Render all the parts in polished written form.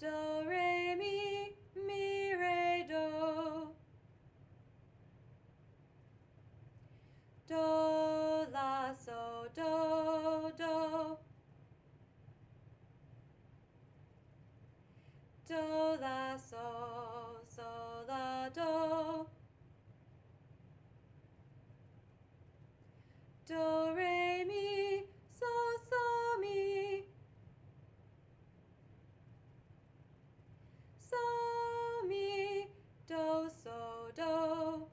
Do, re, mi, re, do. Do, la, so, do, do. Do, la, so, la, do. Do, re, mi, so, mi. So, mi, do, so, do.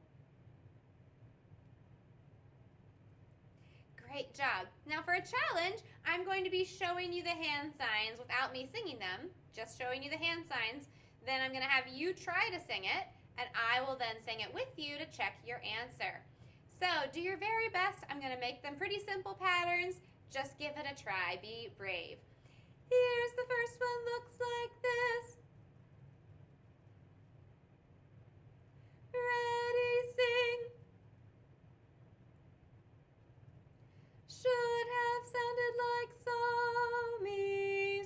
Great job. Now for a challenge, I'm going to be showing you the hand signs without me singing them, just showing you the hand signs. Then I'm going to have you try to sing it, and I will then sing it with you to check your answer. So do your very best. I'm going to make them pretty simple patterns. Just give it a try. Be brave. Here's the first one, looks like this. Ready, sing. Should have sounded like so, me.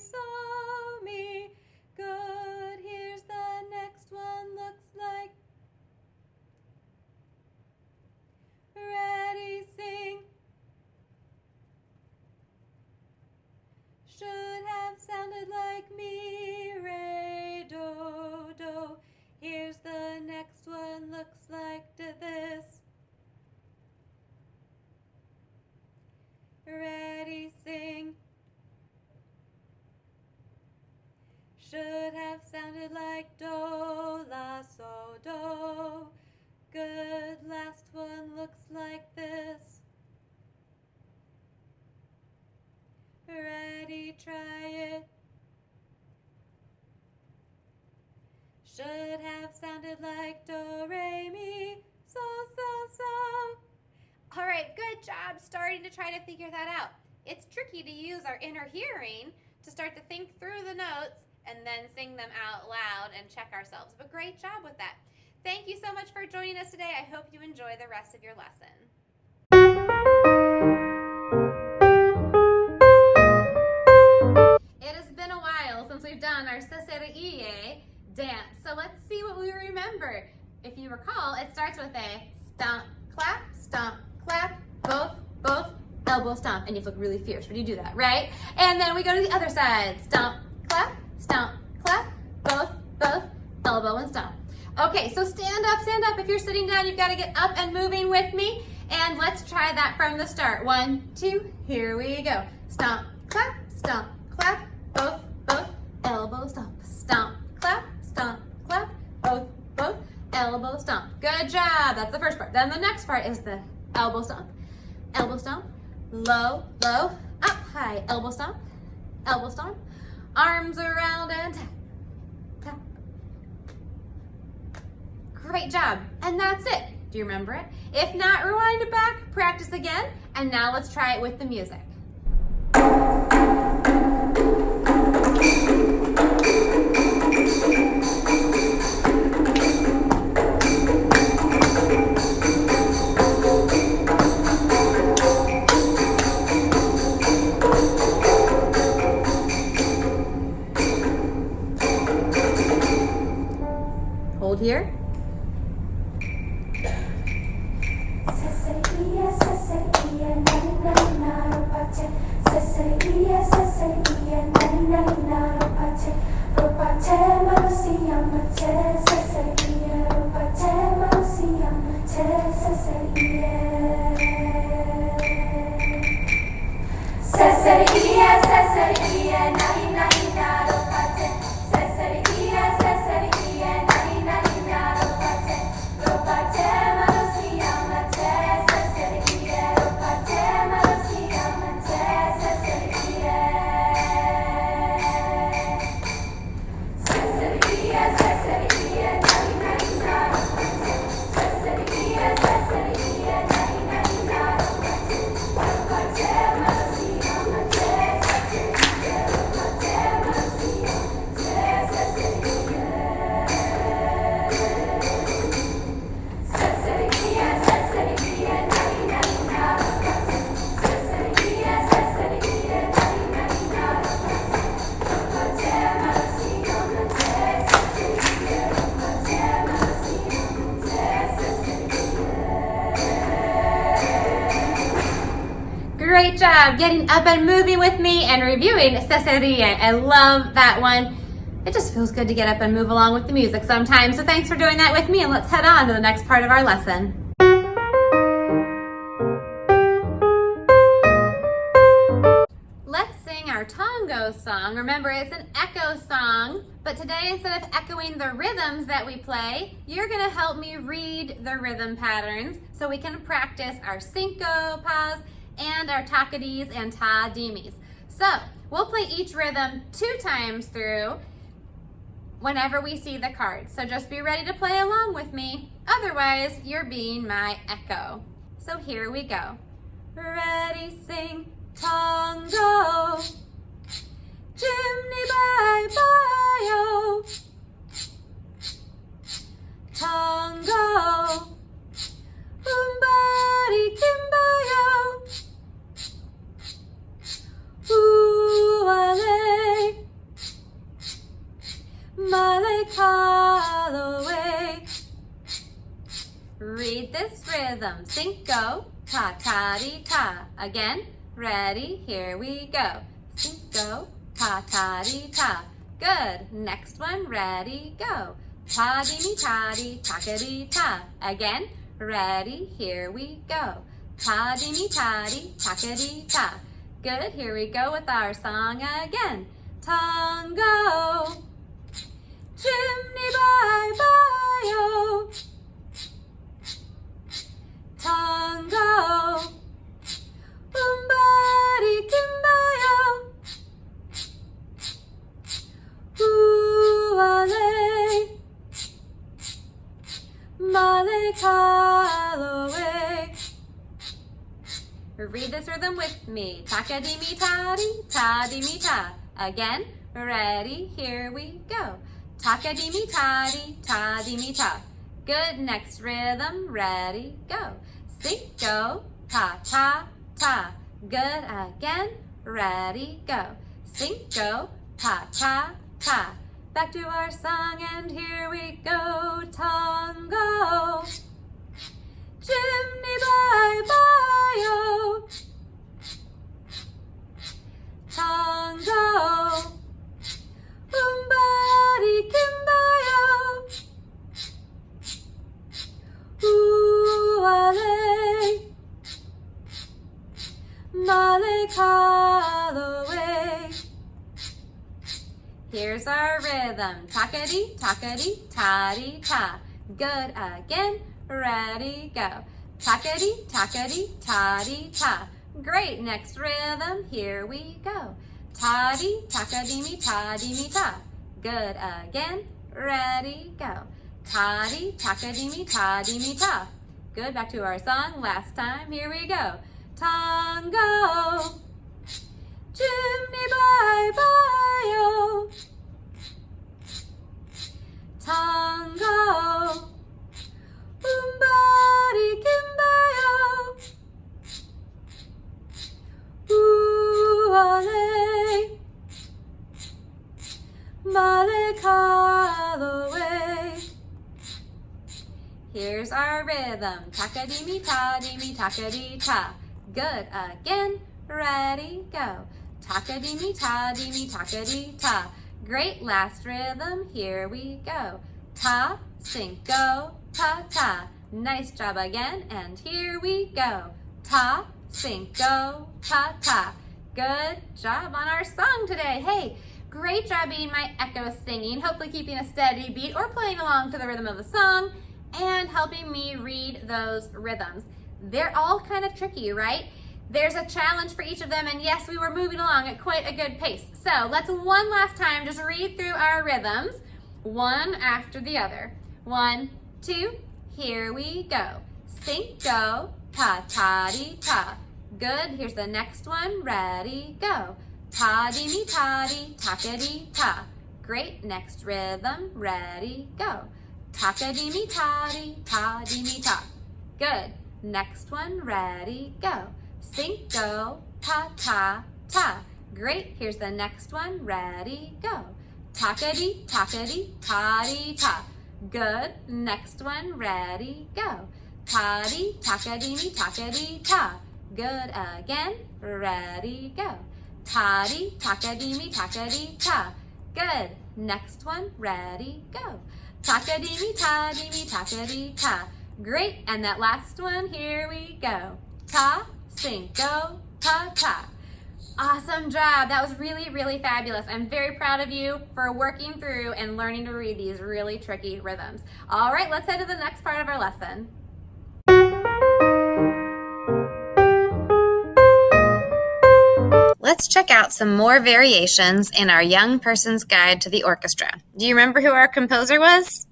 Good. Here's the next one, looks like. Ready, sing. Should have sounded like mi, re, do, do. Here's the next one, looks like this. Ready, sing. Should have sounded like do, la, so, do. Good, last one looks like this. Ready, try it. Should have sounded like do, re, mi, so, so. All right, good job starting to try to figure that out. It's tricky to use our inner hearing to start to think through the notes and then sing them out loud and check ourselves. But great job with that. Thank you so much for joining us today. I hope you enjoy the rest of your lesson. It has been a while since we've done our Sesere Eeye dance, so let's see what we remember. If you recall, it starts with a stomp, clap, both, elbow stomp, and you look really fierce when you do that, right? And then we go to the other side, stomp, clap, both, elbow and stomp. Okay, so stand up. If you're sitting down, you've got to get up and moving with me, and let's try that from the start. 1, 2, here we go. Stomp, clap, both, elbow stomp, clap, both, elbow stomp. Good job, that's the first part. Then the next part is the elbow stomp, low, up, high, elbow stomp, arms around and tap. Great job, and that's it. Do you remember it? If not, rewind it back, practice again, and now let's try it with the music. Hold here. job getting up and moving with me and reviewing Sesere. I love that one. It just feels good to get up and move along with the music sometimes. So thanks for doing that with me, and let's head on to the next part of our lesson. Let's sing our tango song. Remember, it's an echo song, but today instead of echoing the rhythms that we play, you're gonna help me read the rhythm patterns so we can practice our syncopas and our tacadis and ta-dimis. So we'll play each rhythm 2 times through whenever we see the cards. So just be ready to play along with me. Otherwise, you're being my echo. So here we go. Ready, sing, tango. Jimmy bye bye oh. Tango. Umbari kimbayo. Uale. Male Calloway. Read this rhythm. Cinco, ta ta di ta. Again. Ready? Here we go. Cinco, ta ta di ta. Good. Next one. Ready? Go. Ta di mi ta di ta di ta. Again. Ready? Here we go. Ta di mi ta di ta di ta. Good. Here we go with our song again. Tango. Chimney bye bye oh. Tango. Umbari kimbayo. Uale. Male Calloway. Read this rhythm with me. Takadimi tadi, tadimi ta. Again. Ready? Here we go. Takadimi tadi, tadimi ta. Good. Next rhythm. Ready? Go. Cinco, ta ta ta. Good. Again. Ready? Go. Cinco, ta ta ta. Back to our song and here we go. Tango. Chimney bye bye oh. Tango. Umbari kimbayo. Uale. Male Calloway. Here's our rhythm. Takadi, takadi, tadi, ta. Good. Again. Ready, go. Takadi, takadi, tadi, ta. Great. Next rhythm. Here we go. Tadi, takadimi, tadimi, ta. Good. Again. Ready, go. Tadi, takadimi, tadimi, ta. Good. Back to our song. Last time. Here we go. Tango. Jimmy bye bye oh. Tango. Umbari kimbayo. Uale. Male Calloway. Here's our rhythm. Takadimi, tadimi, takadi, ta. Good. Again. Ready, go. Takadimi, tadimi, takadi, ta. Great. Last rhythm. Here we go. Ta, cinco, ta, ta. Nice job again. And here we go. Ta, cinco, ta, ta. Good job on our song today. Hey, great job being my echo singing, hopefully keeping a steady beat or playing along to the rhythm of the song and helping me read those rhythms. They're all kind of tricky, right? There's a challenge for each of them, and yes, we were moving along at quite a good pace. So let's one last time just read through our rhythms, one after the other. 1, 2, here we go. Cinco, ta ta di ta. Good. Here's the next one. Ready, go. Ta di mi ta di, taka di ta. Great. Next rhythm. Ready, go. Taka di mi ta di mi ta. Good. Next one. Ready, go. Cinco, ta ta ta. Great. Here's the next one. Ready, go. Taka-di, ta-di, ta. Good. Next one. Ready, go. Ta-di, taka-di, ta. Good. Again. Ready, go. Ta-dee, taka-dee-me, taka-dee-ta. Good. Next one. Ready, go. Taka-dee-me, ta-dee-me, taka-dee-ta. Great. And that last one, here we go. Ta, cinco, ta-ta. Awesome job. That was really, really fabulous. I'm very proud of you for working through and learning to read these really tricky rhythms. All right, let's head to the next part of our lesson. Let's check out some more variations in our Young Person's Guide to the Orchestra. Do you remember who our composer was?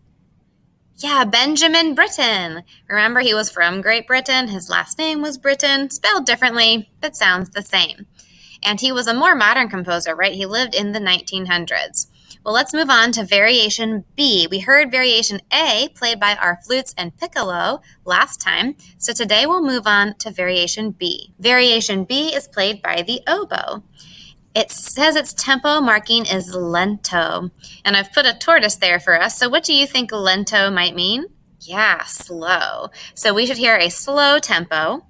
Yeah, Benjamin Britten. Remember, he was from Great Britain. His last name was Britten, spelled differently, but sounds the same. And he was a more modern composer, right? He lived in the 1900s. Well, let's move on to Variation B. We heard Variation A played by our flutes and piccolo last time, so today we'll move on to Variation B. Variation B is played by the oboe. It says its tempo marking is lento, and I've put a tortoise there for us, so what do you think lento might mean? Yeah, slow. So we should hear a slow tempo,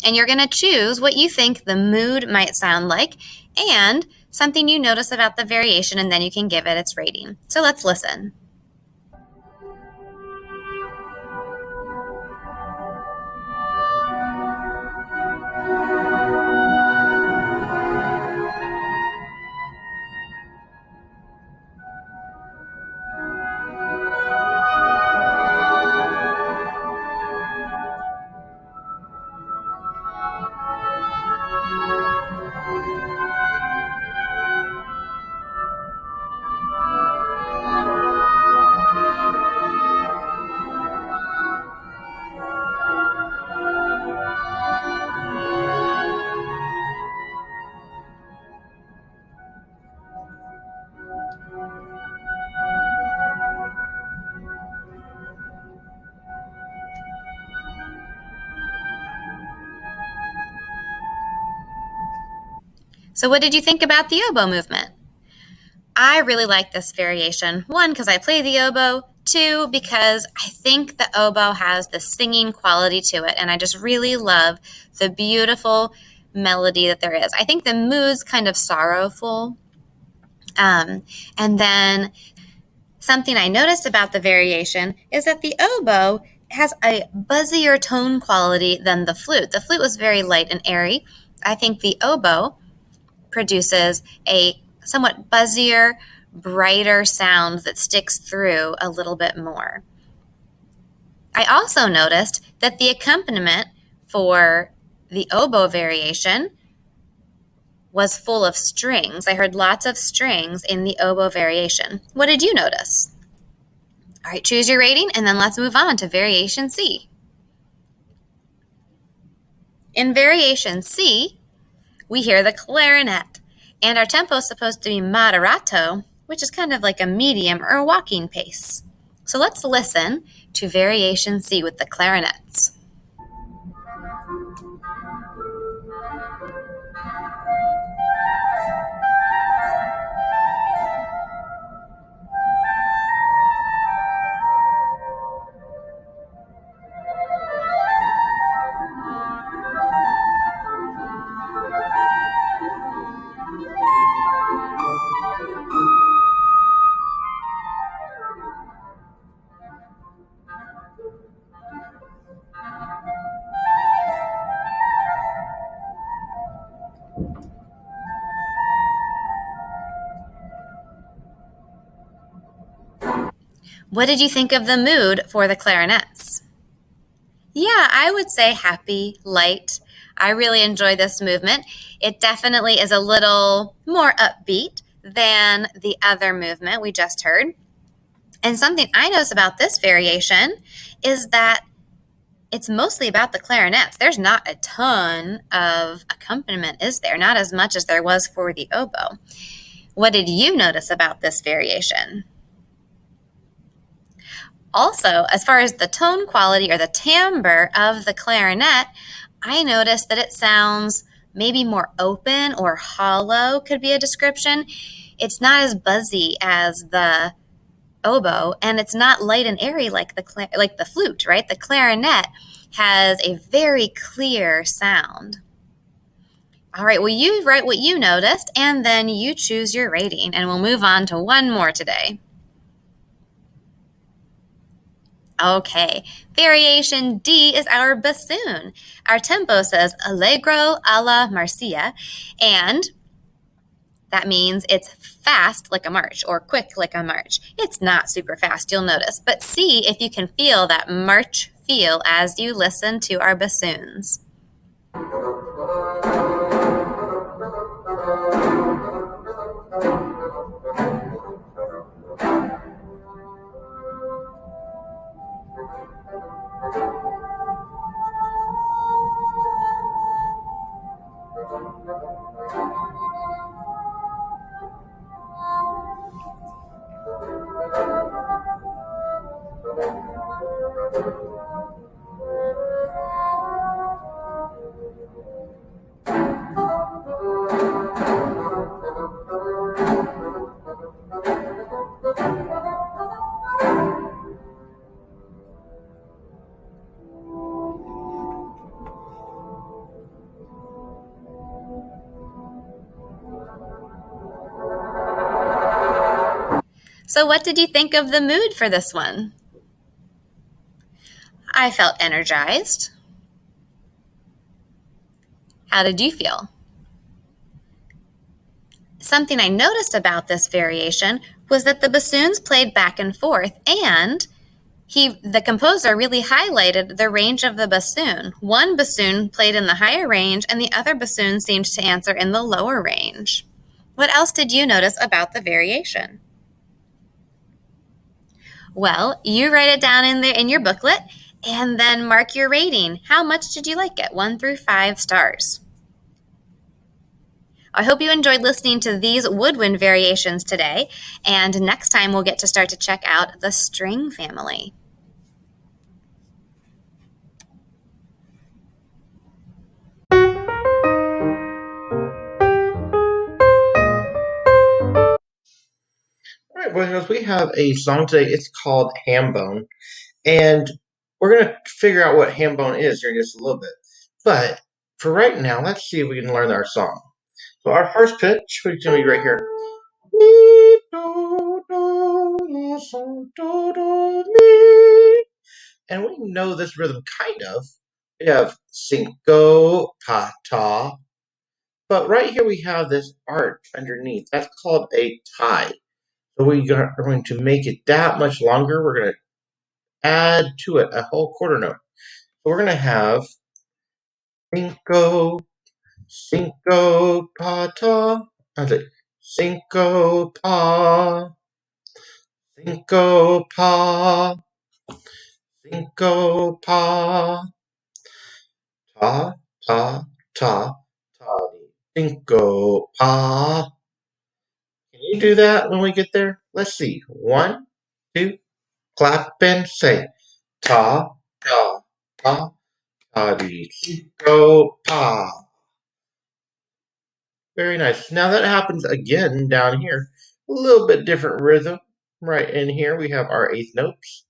and you're going to choose what you think the mood might sound like and something you notice about the variation, and then you can give it its rating. So let's listen. So what did you think about the oboe movement? I really like this variation. 1, because I play the oboe. 2, because I think the oboe has the singing quality to it, and I just really love the beautiful melody that there is. I think the mood's kind of sorrowful. And then something I noticed about the variation is that the oboe has a buzzier tone quality than the flute. The flute was very light and airy. I think the oboe produces a somewhat buzzier, brighter sound that sticks through a little bit more. I also noticed that the accompaniment for the oboe variation was full of strings. I heard lots of strings in the oboe variation. What did you notice? All right, choose your rating, and then let's move on to Variation C. In Variation C, we hear the clarinet, and our tempo is supposed to be moderato, which is kind of like a medium or a walking pace. So let's listen to Variation C with the clarinets. What did you think of the mood for the clarinets? Yeah, I would say happy, light. I really enjoy this movement. It definitely is a little more upbeat than the other movement we just heard. And something I notice about this variation is that it's mostly about the clarinets. There's not a ton of accompaniment, is there? Not as much as there was for the oboe. What did you notice about this variation? Also, as far as the tone quality or the timbre of the clarinet, I noticed that it sounds maybe more open or hollow could be a description. It's not as buzzy as the oboe, and it's not light and airy like the flute, right? The clarinet has a very clear sound. All right, well, you write what you noticed, and then you choose your rating, and we'll move on to one more today. Okay, variation D is our bassoon. Our tempo says allegro alla marcia, and that means it's fast like a march or quick like a march. It's not super fast, you'll notice, but see if you can feel that march feel as you listen to our bassoons. So what did you think of the mood for this one? I felt energized. How did you feel? Something I noticed about this variation was that the bassoons played back and forth, and the composer really highlighted the range of the bassoon. One bassoon played in the higher range, and the other bassoon seemed to answer in the lower range. What else did you notice about the variation? Well, you write it down in your booklet, and then mark your rating. How much did you like it? 1 through 5 stars. I hope you enjoyed listening to these woodwind variations today, and next time we'll get to start to check out the string family. All right, boys and girls, we have a song today. It's called Ham Bone, and we're going to figure out what ham bone is here in just a little bit. But for right now, let's see if we can learn our song. So our first pitch, which is going to be right here. Mi, do, do, la, sol, do, do, mi. And we know this rhythm kind of. We have cinco, pa, ta. But right here we have this arch underneath. That's called a tie. So we are going to make it that much longer. We're going to add to it a whole quarter note. So we're going to have cinco, cinco, pa, ta. That's it. Cinco, pa, cinco, pa, cinco, pa, ta, ta, ta, ta, cinco, pa. Can you do that when we get there? Let's see. 1, 2, clap and say ta, ta, ta. Go pa. Very nice. Now that happens again down here. A little bit different rhythm. Right in here we have our eighth notes.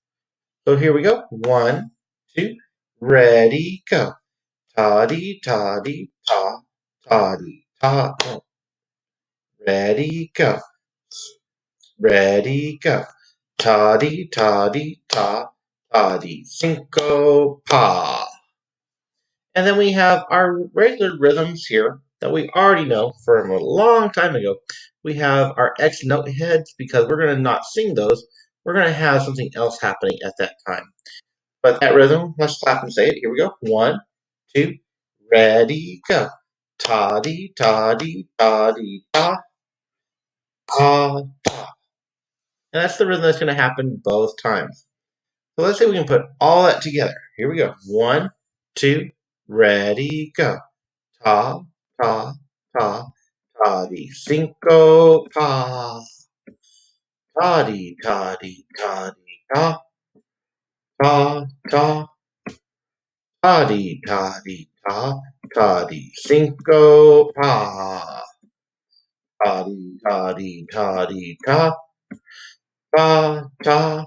So here we go. 1, 2, ready, go. Ta-dee, ta-dee, ta, ta-dee, ta. Ready, go. Ready, go. Ta-dee, ta-dee, ta, ta-dee. Cinco, pa. And then we have our regular rhythms here that we already know from a long time ago. We have our X note heads because we're going to not sing those. We're going to have something else happening at that time. But that rhythm, let's clap and say it. Here we go. 1, 2, ready, go. Ta-dee, ta-dee, ta-dee, ta, ta, ta. And that's the rhythm that's going to happen both times. So let's see if we can put all that together. Here we go. 1, 2, ready, go. Ta, ta, ta, ta-dee, cinco, pa. Ta-dee, ta-dee, ta-dee, ta, ta, ta. Ta-dee, ta-dee, ta, ta-dee, cinco, pa. Ta-dee, ta-dee, ta-dee, ta, ta, ta.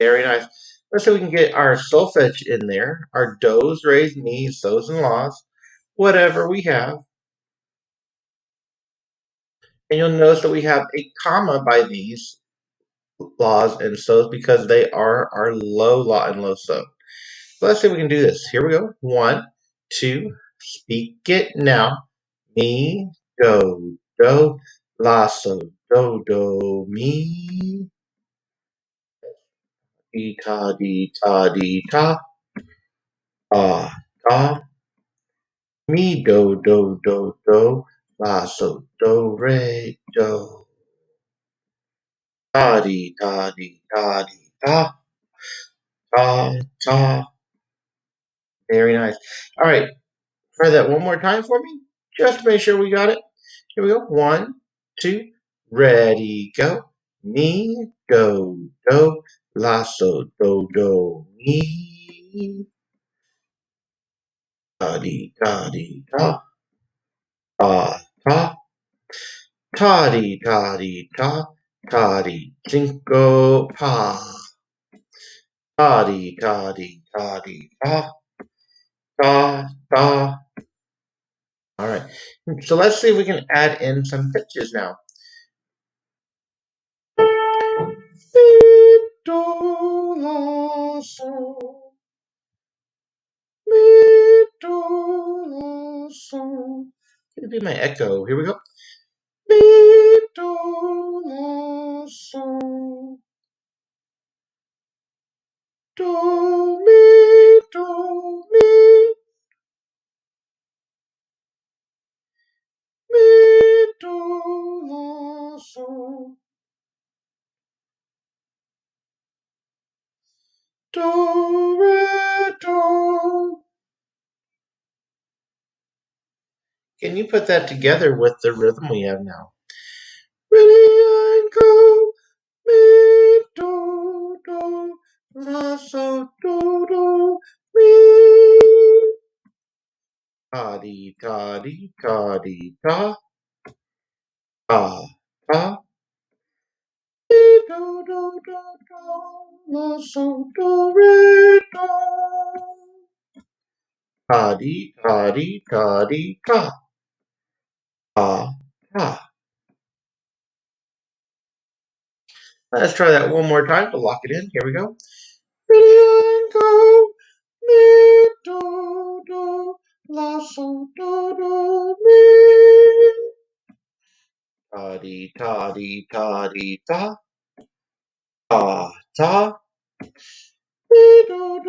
Very nice. Let's see if we can get our solfege in there. Our do's, re's, mi's, so's, and la's. Whatever we have. And you'll notice that we have a comma by these la's and so's because they are our low la and low so. So let's see if we can do this. Here we go. 1, 2, speak it now. Mi, do, la, so, do, mi. Dee, ta, dee, ta, dee, ta. Ta. Mi, do, la, so, re, do. Ta, dee, ta, dee, ta, dee, ta. Ta. Very nice. All right. Try that one more time for me, just to make sure we got it. Here we go. 1, 2, ready, go. Mi, do, la, so, do, mi. Ta, dee, ta, dee, ta. Ta. Ta, dee, ta, dee, ta. Ta, dee, cinco, pa. Ta, dee, ta, dee, ta, dee, ta. Ta. All right. So let's see if we can add in some pitches now. Mi, do, la, so. Mi, do, la, so. It'll be my echo. Here we go. Mi, do, la, so. Do, mi, do, mi. Mi, do, la, so. Do, re, do. Can you put that together with the rhythm we have now? Ready and go. Mi, do, la, so, do, mi. Ta, dee, ta, dee, ta, dee, ta. Ta. Mi, do, la, so, re, do. Ta, dee, ta, dee, ta, dee, ta. Ta. Let's try that one more time to lock it in. Here we go. Ready and go. Mi, do, la, so, mi. Ta, dee, ta, dee, ta, dee, ta. Ta. Mi, do,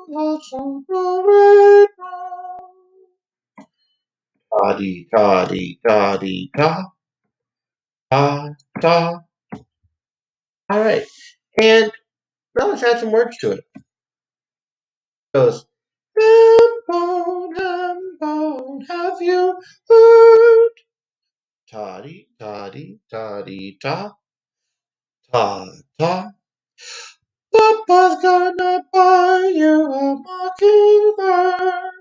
la, so, re, do. Ta, dee, ta, dee, ta, dee, ta. Ta. All right. And now let's add some words to it. It goes, ham bone, have you heard? Ta-dee, ta-dee, ta-dee, ta. Ta. Papa's gonna buy you a mockingbird.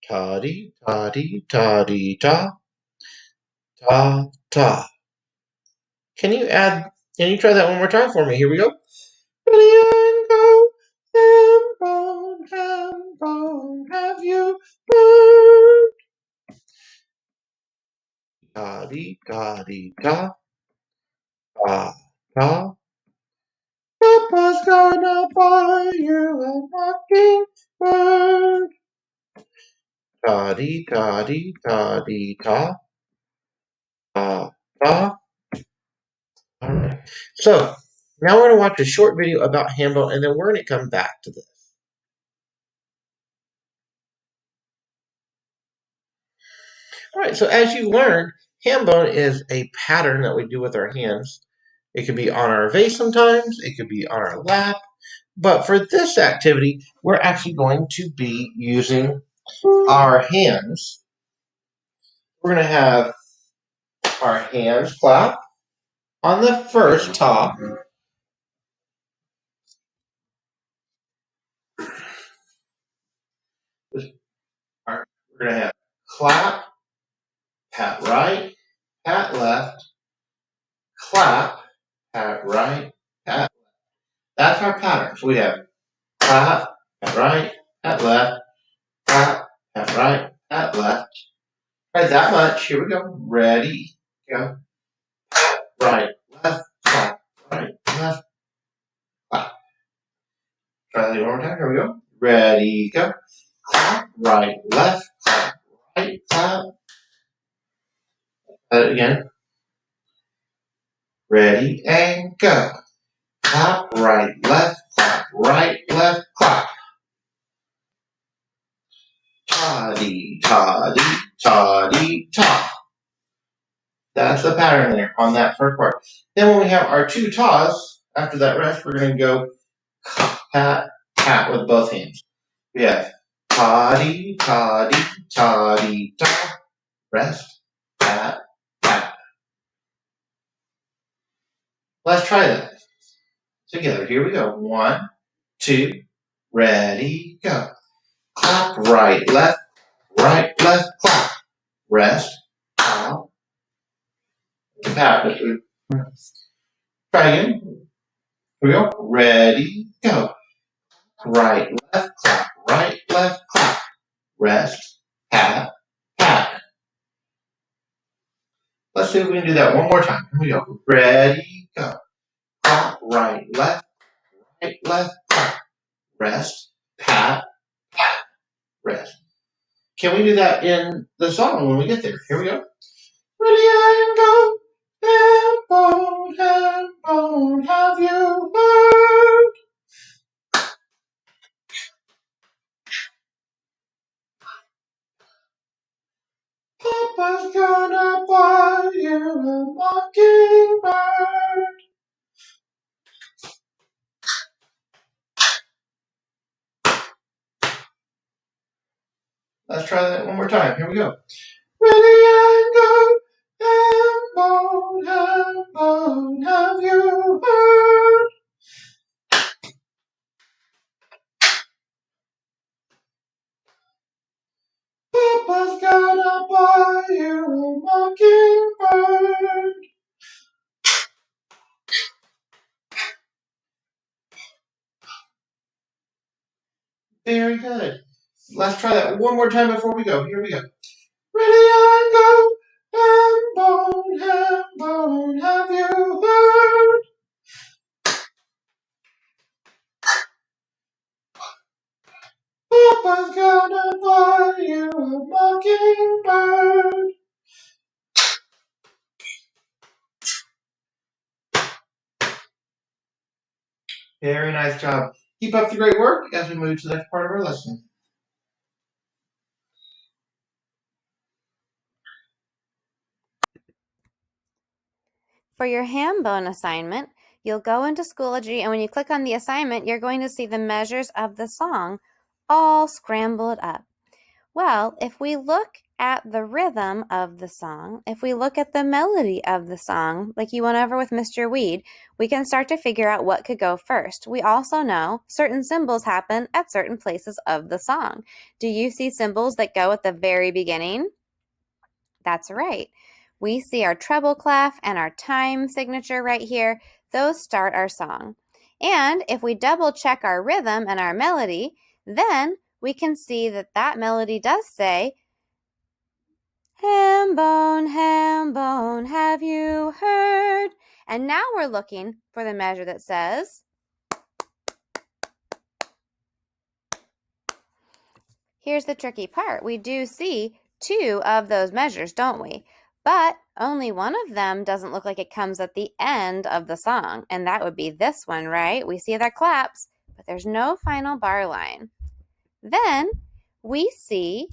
Ta-dee, ta-dee, ta-dee, ta. Ta. Can you try that one more time for me? Here we go. Ready and go. Ham bone, have you heard? Ta-dee, ta-dee, ta. Ta. Papa's gonna buy you a mockingbird. Ta-dee, ta-dee, ta-dee, ta. Ta. All right. So now we're going to watch a short video about Hambo, and then we're going to come back to this. All right. So as you learned, Hambo is a pattern that we do with our hands. It could be on our vase sometimes. It could be on our lap. But for this activity, we're actually going to be using our hands. We're going to have our hands clap on the first top. We're going to have clap, pat right, pat left, clap, pat right, pat left. That's our pattern. So we have clap, at right, at left, clap, at right, at left. Try that much. Here we go. Ready, go. Right, left, clap, right, left, clap. Try that one more time. Here we go. Ready, go. Clap, right, left, clap, right, clap. Try it again. Ready, and go. Clap, right, left, clap. Toddy, toddy, toddy, ta. That's the pattern there on that first part. Then when we have our two tas, after that rest, we're going to go pat, pat with both hands. We have toddy, toddy, toddy, ta. Rest, pat, pat. Let's try that together. Here we go. 1, 2, ready, go. Clap, right, left, clap. Rest, out, pat. Try again. Here we go. Ready, go. Right, left, clap. Right, left, clap. Rest, pat, pat. Let's see if we can do that one more time. Here we go. Ready, go. Clap, right, left, clap. Rest, pat, pat. Rest. Can we do that in the song when we get there? Here we go. Ready and go. Ham bone, have you heard? Papa's gonna buy you a mockingbird. Let's try that one more time. Here we go. Ready and go. Ham bone, have you heard? Papa's gonna buy you a mockingbird. Very good. Let's try that one more time before we go. Here we go. Ready and go. Ham bone, have you heard? Papa's gonna buy you a mockingbird. Very nice job. Keep up the great work as we move to the next part of our lesson. For your ham bone assignment, you'll go into Schoology, and when you click on the assignment, you're going to see the measures of the song all scrambled up. Well, if we look at the rhythm of the song, if we look at the melody of the song, like you went over with Mr. Weed, we can start to figure out what could go first. We also know certain symbols happen at certain places of the song. Do you see symbols that go at the very beginning? That's right. We see our treble clef and our time signature right here. Those start our song. And if we double check our rhythm and our melody, then we can see that that melody does say, ham bone, have you heard? And now we're looking for the measure that says, here's the tricky part. We do see 2 of those measures, don't we? But only one of them doesn't look like it comes at the end of the song, and that would be this one, right? We see that claps, but there's no final bar line. Then we see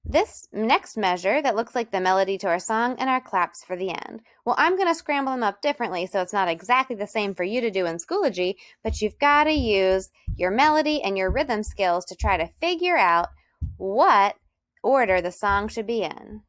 this next measure that looks like the melody to our song and our claps for the end. Well, I'm going to scramble them up differently so it's not exactly the same for you to do in Schoology, but you've got to use your melody and your rhythm skills to try to figure out what order the song should be in.